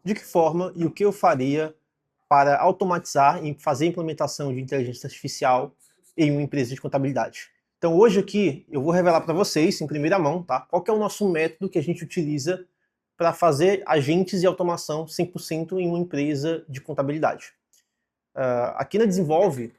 de que forma e o que eu faria para automatizar e fazer a implementação de inteligência artificial em uma empresa de contabilidade. Então hoje aqui eu vou revelar para vocês, em primeira mão, tá? Qual que é o nosso método que a gente utiliza para fazer agentes de automação 100% em uma empresa de contabilidade. Aqui na Desenvolve,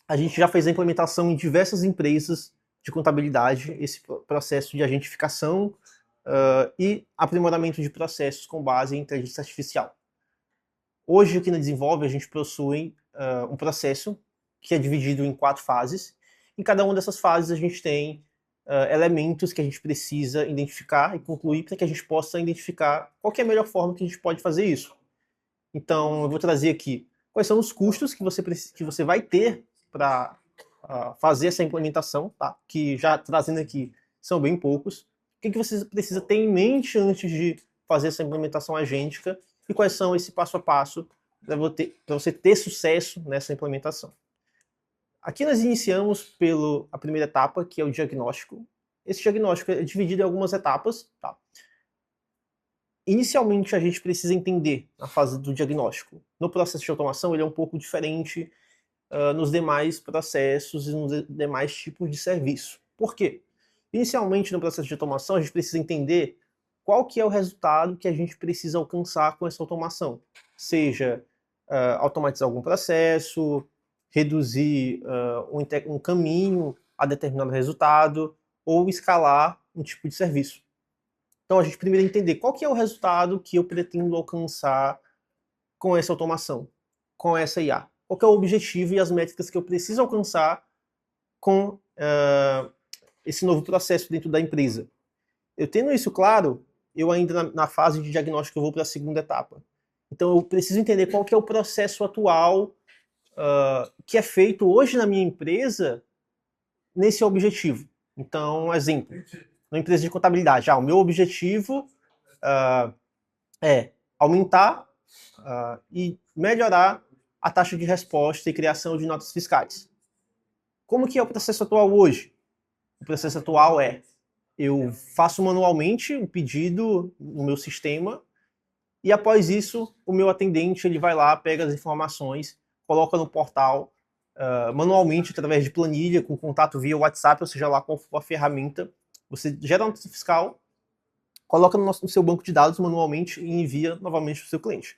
a gente já fez a implementação em diversas empresas de contabilidade, esse processo de agentificação e aprimoramento de processos com base em inteligência artificial. Hoje, aqui na Desenvolve, a gente possui um processo que é dividido em 4 fases. Em cada uma dessas fases, a gente tem elementos que a gente precisa identificar e concluir para que a gente possa identificar qual que é a melhor forma que a gente pode fazer isso. Então, eu vou trazer aqui quais são os custos que você vai ter para fazer essa implementação, tá? Que já trazendo aqui são bem poucos. O que você precisa ter em mente antes de fazer essa implementação agêntica e quais são esse passo a passo para você ter sucesso nessa implementação. Aqui nós iniciamos pela primeira etapa, que é o diagnóstico. Esse diagnóstico é dividido em algumas etapas, tá? Inicialmente, a gente precisa entender a fase do diagnóstico. No processo de automação, ele é um pouco diferente nos demais processos e nos demais tipos de serviço. Por quê? Inicialmente, no processo de automação, a gente precisa entender qual que é o resultado que a gente precisa alcançar com essa automação. Seja automatizar algum processo, reduzir um caminho a determinado resultado, ou escalar um tipo de serviço. Então, a gente primeiro entender qual que é o resultado que eu pretendo alcançar com essa automação, com essa IA. Qual que é o objetivo e as métricas que eu preciso alcançar com esse novo processo dentro da empresa. Eu tendo isso claro, eu ainda na fase de diagnóstico eu vou para a segunda etapa. Então, eu preciso entender qual que é o processo atual que é feito hoje na minha empresa nesse objetivo. Então, exemplo, na empresa de contabilidade, o meu objetivo é aumentar e melhorar a taxa de resposta e criação de notas fiscais. Como que é o processo atual hoje? O processo atual é, eu faço manualmente um pedido no meu sistema e após isso o meu atendente ele vai lá, pega as informações, coloca no portal manualmente através de planilha, com contato via WhatsApp, ou seja lá qual for a ferramenta. Você gera uma nota fiscal, coloca no seu banco de dados manualmente e envia novamente para o seu cliente.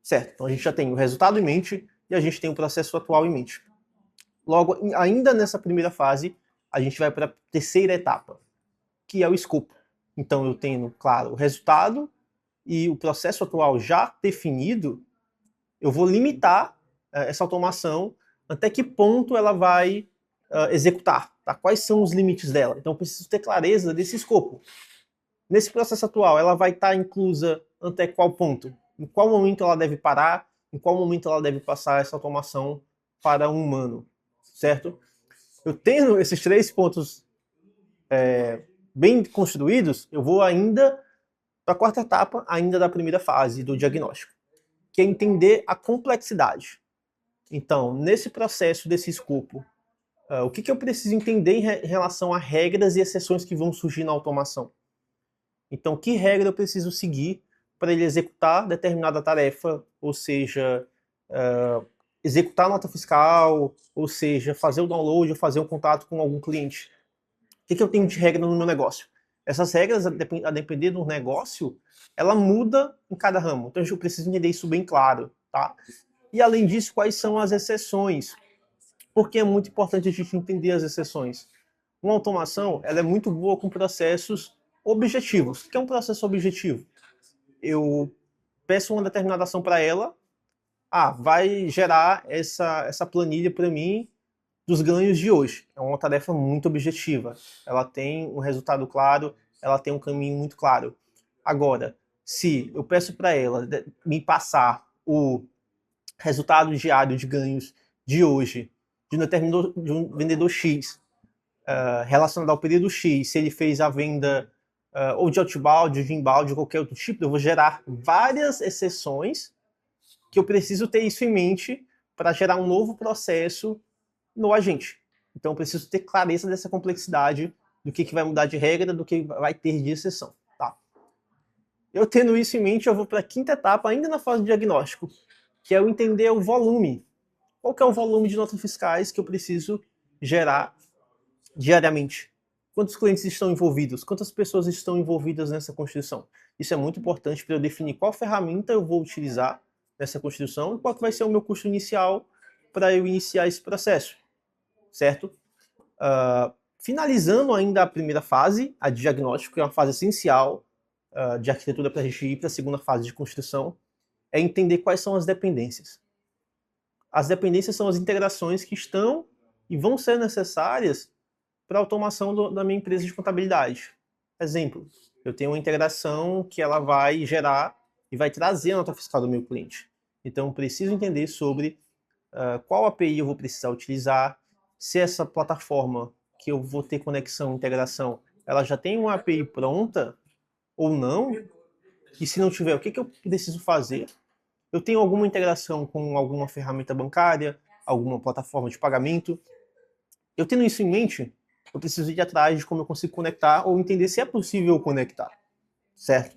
Certo, então a gente já tem o resultado em mente e a gente tem o processo atual em mente. Logo, ainda nessa primeira fase, a gente vai para a terceira etapa, que é o escopo. Então eu tenho, claro, o resultado e o processo atual já definido, eu vou limitar essa automação até que ponto ela vai executar, tá? Quais são os limites dela. Então eu preciso ter clareza desse escopo. Nesse processo atual, ela vai estar inclusa até qual ponto? Em qual momento ela deve parar? Em qual momento ela deve passar essa automação para um humano? Certo? Eu tendo esses 3 pontos bem construídos, eu vou ainda para a quarta etapa, ainda da primeira fase do diagnóstico, que é entender a complexidade. Então, nesse processo desse escopo, o que eu preciso entender em relação a regras e exceções que vão surgir na automação? Então, que regra eu preciso seguir para ele executar determinada tarefa, ou seja, executar a nota fiscal, ou seja, fazer o download ou fazer um contato com algum cliente. O que eu tenho de regra no meu negócio? Essas regras, a depender do negócio, ela muda em cada ramo. Então, eu preciso entender isso bem claro, tá? E, além disso, quais são as exceções? Porque é muito importante a gente entender as exceções. Uma automação, ela é muito boa com processos objetivos. O que é um processo objetivo? Eu peço uma determinada ação para ela, vai gerar essa planilha para mim dos ganhos de hoje. É uma tarefa muito objetiva. Ela tem um resultado claro, ela tem um caminho muito claro. Agora, se eu peço para ela me passar o resultado diário de ganhos de hoje, de um vendedor X, relacionado ao período X, se ele fez a venda ou de outbound, de inbound, de qualquer outro tipo, eu vou gerar várias exceções que eu preciso ter isso em mente para gerar um novo processo no agente. Então eu preciso ter clareza dessa complexidade do que vai mudar de regra, do que vai ter de exceção. Tá? Eu tendo isso em mente, eu vou para a quinta etapa, ainda na fase de diagnóstico, que é o entender o volume. Qual que é o volume de notas fiscais que eu preciso gerar diariamente? Quantos clientes estão envolvidos? Quantas pessoas estão envolvidas nessa constituição? Isso é muito importante para eu definir qual ferramenta eu vou utilizar nessa constituição e qual que vai ser o meu custo inicial para eu iniciar esse processo, certo? Finalizando ainda a primeira fase, a de diagnóstico, que é uma fase essencial de arquitetura para a gente ir para a segunda fase de construção, é entender quais são as dependências. As dependências são as integrações que estão e vão ser necessárias para a automação da minha empresa de contabilidade. Exemplo, eu tenho uma integração que ela vai gerar e vai trazer a nota fiscal do meu cliente. Então, eu preciso entender sobre qual API eu vou precisar utilizar, se essa plataforma que eu vou ter conexão, integração, ela já tem uma API pronta ou não, e se não tiver, o que eu preciso fazer? Eu tenho alguma integração com alguma ferramenta bancária, alguma plataforma de pagamento? Eu tendo isso em mente, eu preciso ir atrás de como eu consigo conectar ou entender se é possível conectar, certo?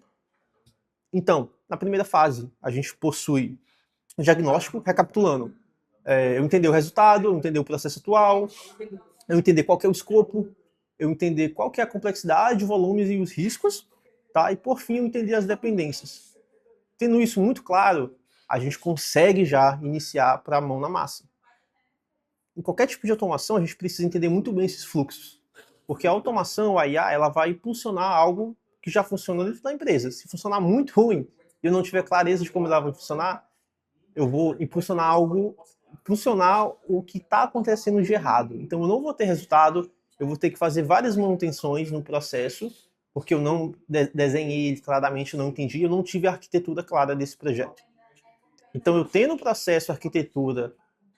Então, na primeira fase, a gente possui o diagnóstico, recapitulando. Eu entender o resultado, eu entender o processo atual, eu entender qual que é o escopo, eu entender qual que é a complexidade, volumes e os riscos, tá? E por fim, eu entender as dependências. Tendo isso muito claro, a gente consegue já iniciar para a mão na massa. Em qualquer tipo de automação, a gente precisa entender muito bem esses fluxos. Porque a automação, a IA, ela vai impulsionar algo que já funciona dentro da empresa. Se funcionar muito ruim e eu não tiver clareza de como ela vai funcionar, eu vou impulsionar o que está acontecendo de errado. Então eu não vou ter resultado, eu vou ter que fazer várias manutenções no processo, porque eu não desenhei ele claramente, eu não entendi, eu não tive a arquitetura clara desse projeto. Então eu tendo o processo, a arquitetura,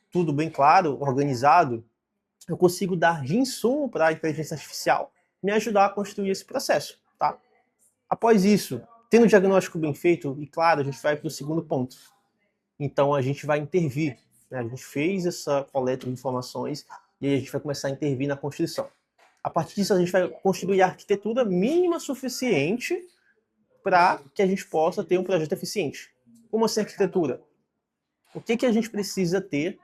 tudo bem claro, organizado, eu consigo dar de insumo para a inteligência artificial me ajudar a construir esse processo, tá? Após isso, tendo o diagnóstico bem feito, e claro, a gente vai para o segundo ponto. Então a gente vai intervir, né? A gente fez essa coleta de informações e aí a gente vai começar a intervir na construção. A partir disso, a gente vai construir a arquitetura mínima suficiente para que a gente possa ter um projeto eficiente. Como assim arquitetura? O que a gente precisa ter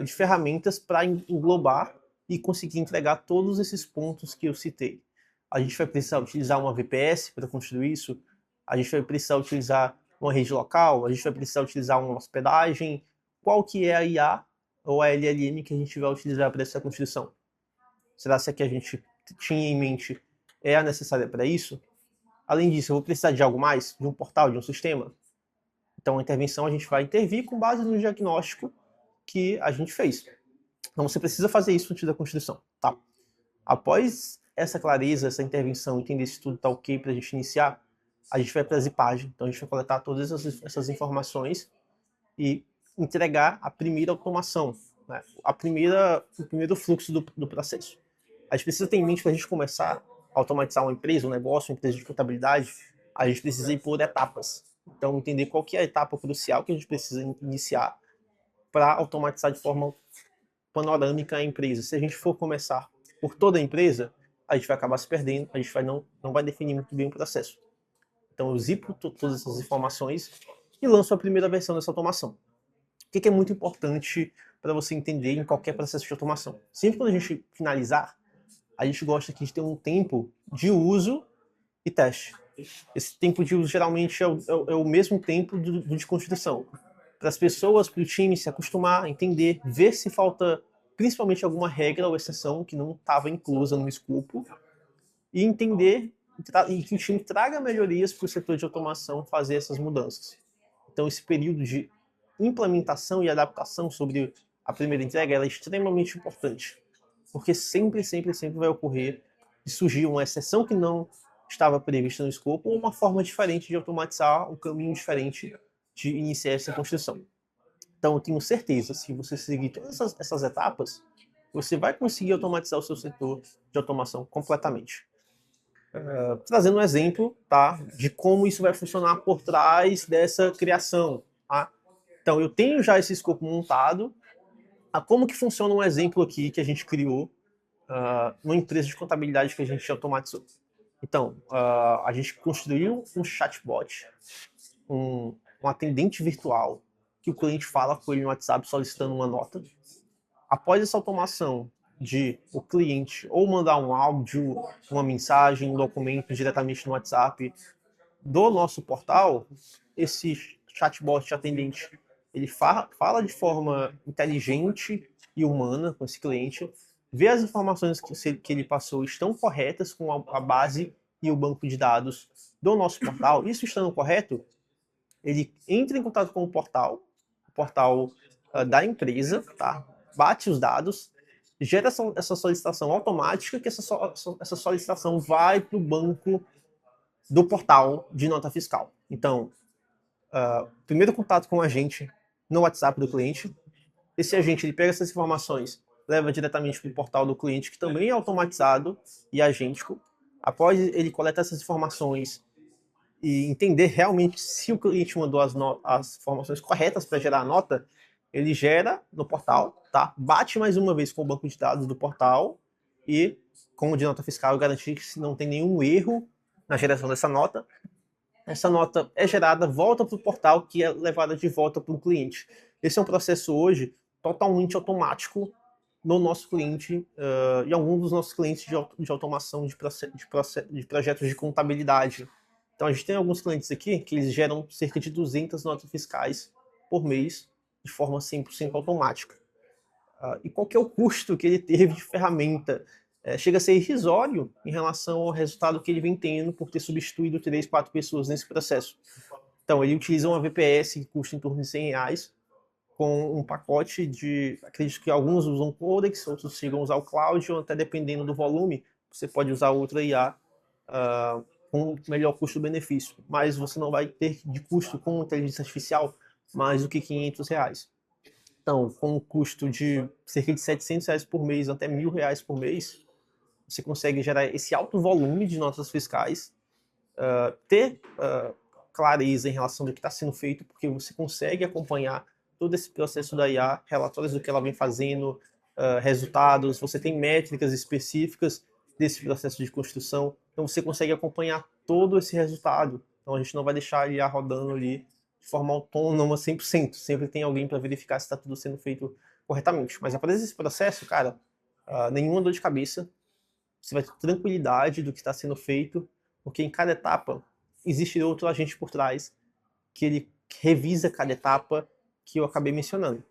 de ferramentas para englobar e conseguir entregar todos esses pontos que eu citei? A gente vai precisar utilizar uma VPS para construir isso, a gente vai precisar utilizar uma rede local, a gente vai precisar utilizar uma hospedagem. Qual que é a IA ou a LLM que a gente vai utilizar para essa construção? Será que a que a gente tinha em mente é a necessária para isso? Além disso, eu vou precisar de algo mais? De um portal, de um sistema? Então, a intervenção a gente vai intervir com base no diagnóstico que a gente fez. Então, você precisa fazer isso antes da construção, tá? Após essa clareza, essa intervenção, entender se tudo está ok para a gente iniciar, a gente vai para a zipagem. Então, a gente vai coletar todas essas informações e entregar a primeira automação, né? O primeiro fluxo do processo. A gente precisa ter em mente, para a gente começar a automatizar uma empresa, um negócio, uma empresa de contabilidade, a gente precisa ir por etapas. Então, entender qual que é a etapa crucial que a gente precisa iniciar para automatizar de forma panorâmica a empresa. Se a gente for começar por toda a empresa, a gente vai acabar se perdendo, a gente não vai definir muito bem o processo. Então eu zipo todas essas informações e lanço a primeira versão dessa automação. O que é muito importante para você entender em qualquer processo de automação? Sempre quando a gente finalizar, a gente gosta que a gente tenha um tempo de uso e teste. Esse tempo de uso geralmente é o mesmo tempo do de construção. Para as pessoas, para o time se acostumar, entender, ver se falta principalmente alguma regra ou exceção que não estava inclusa no escopo e entender e que o time traga melhorias para o setor de automação fazer essas mudanças. Então esse período de implementação e adaptação sobre a primeira entrega é extremamente importante, porque sempre vai ocorrer de surgir uma exceção que não estava prevista no escopo ou uma forma diferente de automatizar, um caminho diferente de iniciar essa construção. Então, eu tenho certeza, se você seguir todas essas etapas, você vai conseguir automatizar o seu setor de automação completamente. Trazendo um exemplo, tá, de como isso vai funcionar por trás dessa criação. Tá? Então, eu tenho já esse escopo montado. Como que funciona um exemplo aqui que a gente criou numa empresa de contabilidade que a gente automatizou? Então, a gente construiu um chatbot, um atendente virtual, que o cliente fala com ele no WhatsApp solicitando uma nota. Após essa automação de o cliente ou mandar um áudio, uma mensagem, um documento diretamente no WhatsApp do nosso portal, esse chatbot atendente, ele fala de forma inteligente e humana com esse cliente, vê as informações que ele passou estão corretas com a base e o banco de dados do nosso portal. Isso estando correto, ele entra em contato com o portal da empresa, tá? Bate os dados, gera essa solicitação automática, que essa solicitação vai para o banco do portal de nota fiscal. Então, primeiro contato com o agente no WhatsApp do cliente. Esse agente ele pega essas informações, leva diretamente para o portal do cliente, que também é automatizado e agêntico. Após ele coletar essas informações e entender realmente se o cliente mandou as informações corretas para gerar a nota, ele gera no portal, tá? Bate mais uma vez com o banco de dados do portal e, com o de nota fiscal, garantir que não tem nenhum erro na geração dessa nota. Essa nota é gerada, volta para o portal, que é levada de volta para o cliente. Esse é um processo hoje totalmente automático no nosso cliente e alguns dos nossos clientes de automação de projetos de contabilidade. Então a gente tem alguns clientes aqui que eles geram cerca de 200 notas fiscais por mês de forma 100% automática. E qual que é o custo que ele teve de ferramenta? Chega a ser irrisório em relação ao resultado que ele vem tendo por ter substituído 3, 4 pessoas nesse processo. Então, ele utiliza uma VPS que custa em torno de R$ 100, com um pacote de, acredito que alguns usam Codex, outros chegam a usar o Cloud, ou até dependendo do volume, você pode usar outra IA com melhor custo-benefício, mas você não vai ter de custo com inteligência artificial mais do que R$ 500. Então, com um custo de cerca de R$ 700 por mês, até R$ 1.000 por mês, você consegue gerar esse alto volume de notas fiscais, ter clareza em relação do que está sendo feito, porque você consegue acompanhar todo esse processo da IA, relatórios do que ela vem fazendo, resultados, você tem métricas específicas desse processo de construção, então você consegue acompanhar todo esse resultado. Então a gente não vai deixar a IA rodando ali de forma autônoma 100%, sempre tem alguém para verificar se está tudo sendo feito corretamente. Mas após esse processo, cara, nenhuma dor de cabeça, você vai ter tranquilidade do que está sendo feito, porque em cada etapa existe outro agente por trás que ele revisa cada etapa que eu acabei mencionando.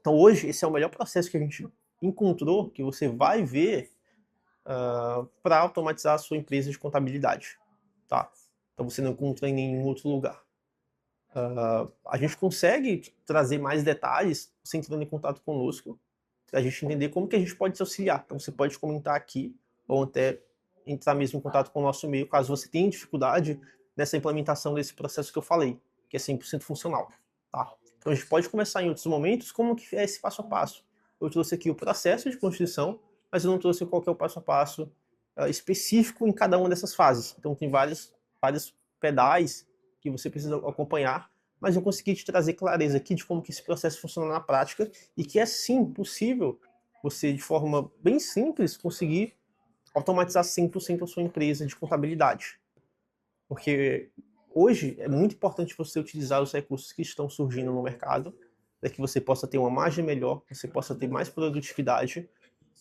Então hoje esse é o melhor processo que a gente encontrou, que você vai ver para automatizar a sua empresa de contabilidade, tá? Então você não encontra em nenhum outro lugar. A gente consegue trazer mais detalhes você entrando em contato conosco, para a gente entender como que a gente pode te auxiliar. Então você pode comentar aqui, ou até entrar mesmo em contato com o nosso e-mail, caso você tenha dificuldade nessa implementação desse processo que eu falei, que é 100% funcional. Tá? Então a gente pode conversar em outros momentos como que é esse passo a passo. Eu trouxe aqui o processo de construção, mas eu não trouxe qual que é o passo a passo específico em cada uma dessas fases. Então tem vários pedais que você precisa acompanhar, mas eu consegui te trazer clareza aqui de como que esse processo funciona na prática e que é sim possível você, de forma bem simples, conseguir automatizar 100% a sua empresa de contabilidade. Porque hoje é muito importante você utilizar os recursos que estão surgindo no mercado, para que você possa ter uma margem melhor, você possa ter mais produtividade,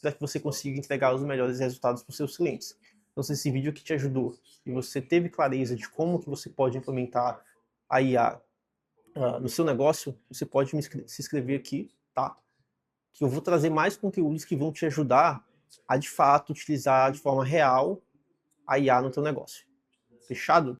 para que você consiga entregar os melhores resultados para os seus clientes. Então, se esse vídeo aqui te ajudou e você teve clareza de como que você pode implementar a IA no seu negócio, você pode se inscrever aqui, tá? Que eu vou trazer mais conteúdos que vão te ajudar a, de fato, utilizar de forma real a IA no teu negócio. Fechado?